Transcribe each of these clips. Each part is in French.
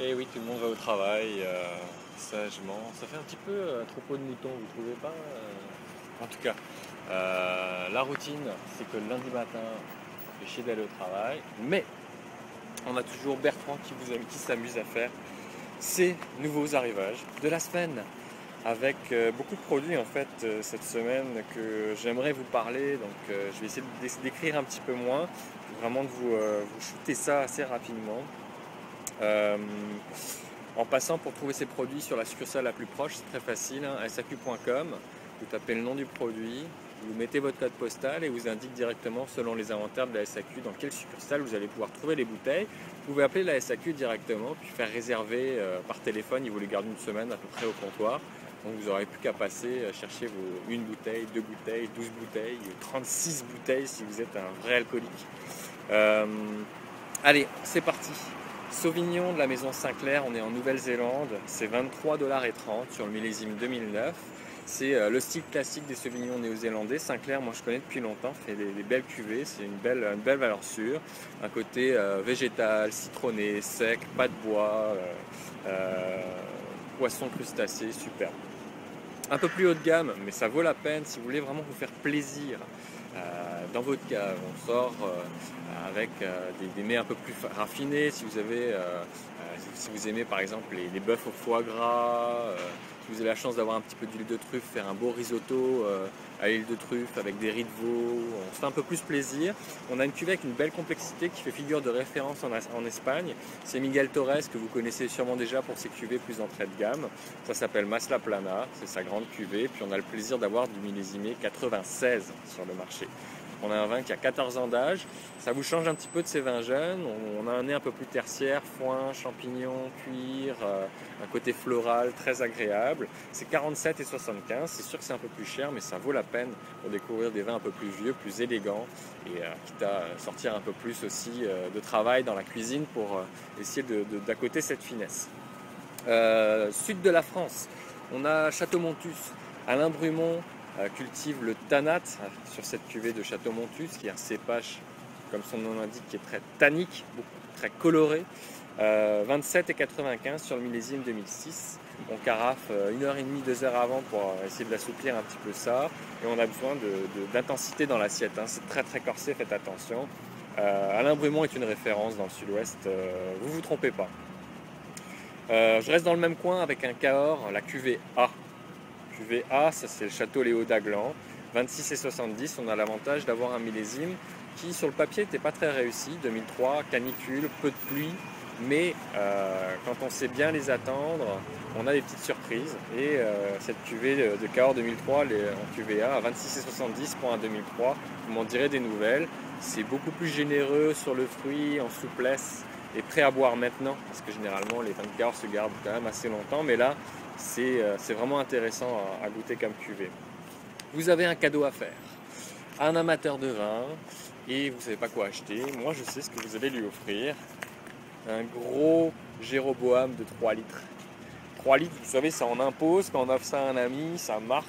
Et oui, tout le monde va au travail, sagement. Ça fait un petit peu troupeau de moutons, vous trouvez pas En tout cas, la routine, c'est que le lundi matin, on fait chier d'aller au travail, mais on a toujours Bertrand qui s'amuse à faire ses nouveaux arrivages de la semaine, avec beaucoup de produits en fait cette semaine que j'aimerais vous parler. Donc je vais essayer d'écrire un petit peu moins, vraiment de vous shooter ça assez rapidement. Euh, En passant pour trouver ces produits sur la succursale la plus proche, c'est très facile, hein, saq.com, vous tapez le nom du produit, vous mettez votre code postal et vous indique directement selon les inventaires de la SAQ dans quelle succursale vous allez pouvoir trouver les bouteilles. Vous pouvez appeler la SAQ directement puis faire réserver par téléphone, ils vous les gardent une semaine à peu près au comptoir. Donc vous n'aurez plus qu'à passer chercher vos 1 bouteille, 2 bouteilles, 12 bouteilles, 36 bouteilles si vous êtes un vrai alcoolique. Euh, Allez, c'est parti. Sauvignon de la maison Sinclair, on est en Nouvelle-Zélande, c'est 23,30 $ sur le millésime 2009. C'est le style classique des sauvignons néo-zélandais. Sinclair, moi je connais depuis longtemps, fait des belles cuvées, c'est une belle valeur sûre. Un côté végétal, citronné, sec, pas de bois, poisson crustacé, super. Un peu plus haut de gamme, mais ça vaut la peine si vous voulez vraiment vous faire plaisir dans votre cave. On sort avec des mets un peu plus raffinés. Si vous aimez par exemple les bœufs au foie gras, si vous avez la chance d'avoir un petit peu d'huile de truffe, faire un beau risotto à l'huile de truffe avec des riz de veau, on se fait un peu plus plaisir. On a une cuvée avec une belle complexité qui fait figure de référence en Espagne. C'est Miguel Torres que vous connaissez sûrement déjà pour ses cuvées plus entrée de gamme. Ça s'appelle Masla Plana, c'est sa grande cuvée. Puis on a le plaisir d'avoir du millésimé 96 sur le marché. On a un vin qui a 14 ans d'âge, ça vous change un petit peu de ces vins jeunes, on a un nez un peu plus tertiaire, foin, champignons, cuir, un côté floral très agréable. C'est 47 et 75, c'est sûr que c'est un peu plus cher, mais ça vaut la peine pour découvrir des vins un peu plus vieux, plus élégants, et quitte à sortir un peu plus aussi de travail dans la cuisine pour essayer d'accoter cette finesse. Sud de la France, on a Château-Montus, Alain Brumont cultive le Tanat sur cette cuvée de Château-Montus, qui est un cépage, comme son nom l'indique, qui est très tannique, très coloré. 27,95 sur le millésime 2006. On carafe 1h30, 2 heures avant pour essayer de l'assouplir un petit peu ça. Et on a besoin d'intensité dans l'assiette. Hein. C'est très très corsé, faites attention. Alain Brumont est une référence dans le sud-ouest, vous ne vous trompez pas. Je reste dans le même coin avec un Cahors, la cuvée A. Cuvée A, ça c'est le château Léo d'Aglan, 26 et 70. On a l'avantage d'avoir un millésime qui sur le papier n'était pas très réussi. 2003, canicule, peu de pluie, mais quand on sait bien les attendre, on a des petites surprises. Et cette cuvée de Cahors 2003 en cuvée A à 26 et 70 pour un 2003, vous m'en direz des nouvelles. C'est beaucoup plus généreux sur le fruit, en souplesse et prêt à boire maintenant, parce que généralement les vins de Cahors se gardent quand même assez longtemps, mais là c'est vraiment intéressant à goûter comme cuvée. Vous avez un cadeau à faire à un amateur de vin et vous ne savez pas quoi acheter. Moi je sais ce que vous allez lui offrir. Un gros Jéroboam de 3 litres. 3 litres, vous savez, ça en impose. Quand on offre ça à un ami, ça marque.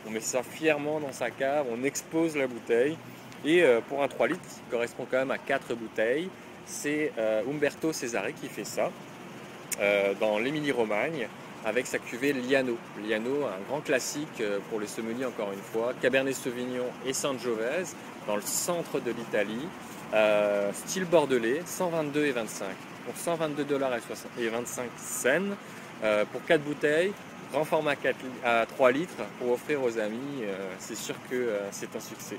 On met ça fièrement dans sa cave, on expose la bouteille. Et pour un 3 litres, qui correspond quand même à 4 bouteilles, c'est Umberto Cesare qui fait ça dans l'Émilie-Romagne avec sa cuvée Liano. Liano, un grand classique pour les sommeliers encore une fois. Cabernet Sauvignon et Sangiovese dans le centre de l'Italie. Style bordelais, 122 et 25. Pour 122 $ et 25 cents pour 4 bouteilles. Grand format à 3 litres pour offrir aux amis. C'est sûr que c'est un succès.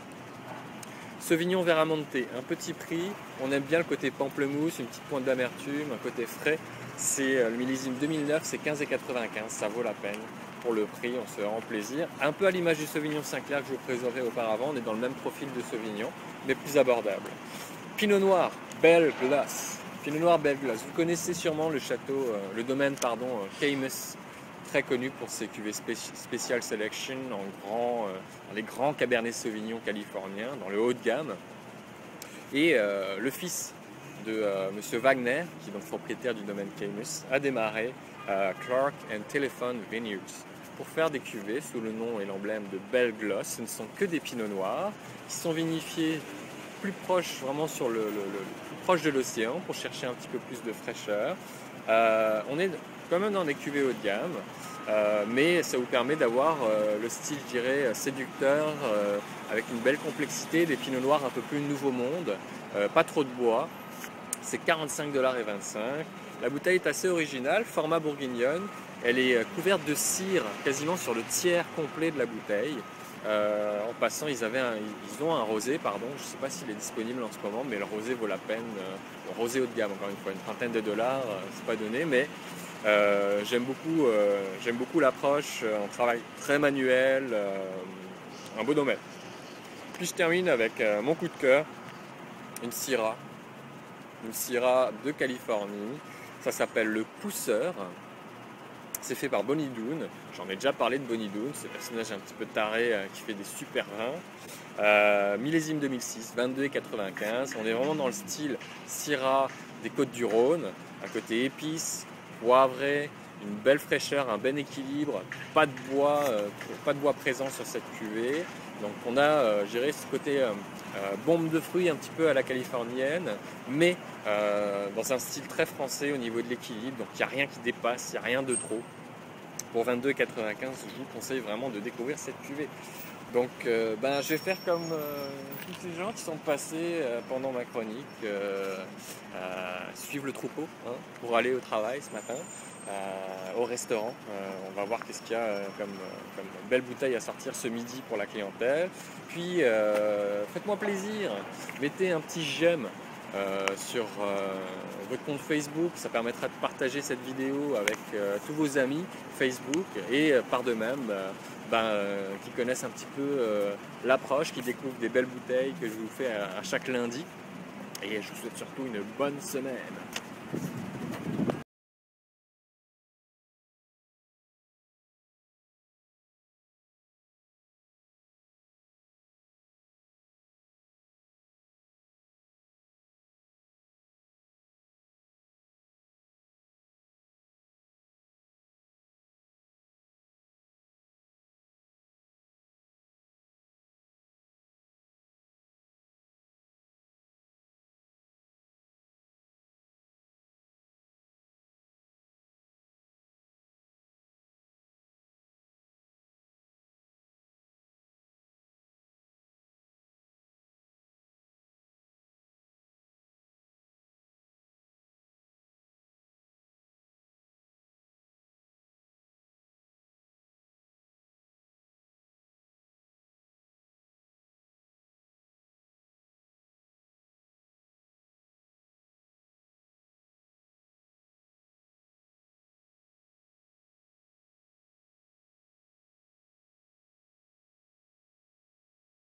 Sauvignon Verramonte, un petit prix, on aime bien le côté pamplemousse, une petite pointe d'amertume, un côté frais. C'est le millésime 2009, c'est 15,95 $, ça vaut la peine pour le prix, on se rend plaisir. Un peu à l'image du Sauvignon Sinclair que je vous présentais auparavant, on est dans le même profil de Sauvignon, mais plus abordable. Pinot Noir, Belle Glace. Pinot Noir, Belle Glace. Vous connaissez sûrement le domaine Caymus, très connu pour ses cuvées Special Selection dans les grands Cabernet Sauvignon californiens, dans le haut de gamme. Et le fils de Monsieur Wagner, qui est donc propriétaire du domaine Caymus, a démarré Clark and Telephone Vineyards pour faire des cuvées sous le nom et l'emblème de Belle Gloss. Ce ne sont que des pinots noirs qui sont vinifiés plus proches, vraiment plus proche de l'océan pour chercher un petit peu plus de fraîcheur. On est quand même dans des cuvées haut de gamme, mais ça vous permet d'avoir le style, je dirais, séducteur, avec une belle complexité, des pinots noirs un peu plus nouveau monde, pas trop de bois. C'est 45,25 $. La bouteille est assez originale, format bourguignonne. Elle est couverte de cire quasiment sur le tiers complet de la bouteille. En passant, ils ont un rosé, pardon. Je ne sais pas s'il est disponible en ce moment, mais le rosé vaut la peine. Le rosé haut de gamme, encore une fois, une trentaine de dollars, c'est pas donné, mais j'aime beaucoup l'approche, un travail très manuel, un beau domaine. Puis je termine avec mon coup de cœur, une Syrah de Californie. Ça s'appelle le Pousseur. C'est fait par Bonnie Doon. J'en ai déjà parlé de Bonnie Doon, ce personnage un petit peu taré qui fait des super vins. Millésime 2006, 22,95. On est vraiment dans le style Syrah des Côtes-du-Rhône. Un côté épice, poivré, une belle fraîcheur, un bon équilibre. Pas de bois présent sur cette cuvée. Donc on a, je dirais, ce côté bombe de fruits un petit peu à la californienne, mais dans un style très français au niveau de l'équilibre. Donc il n'y a rien qui dépasse, il n'y a rien de trop. Pour 22,95, je vous conseille vraiment de découvrir cette cuvée. Donc je vais faire comme tous ces gens qui sont passés pendant ma chronique, suivre le troupeau pour aller au travail ce matin. Au restaurant. On va voir qu'est-ce qu'il y a comme belle bouteille à sortir ce midi pour la clientèle. Puis faites-moi plaisir, mettez un petit j'aime sur votre compte Facebook, ça permettra de partager cette vidéo avec tous vos amis Facebook et par de même qui connaissent un petit peu l'approche, qui découvrent des belles bouteilles que je vous fais à chaque lundi. Et je vous souhaite surtout une bonne semaine.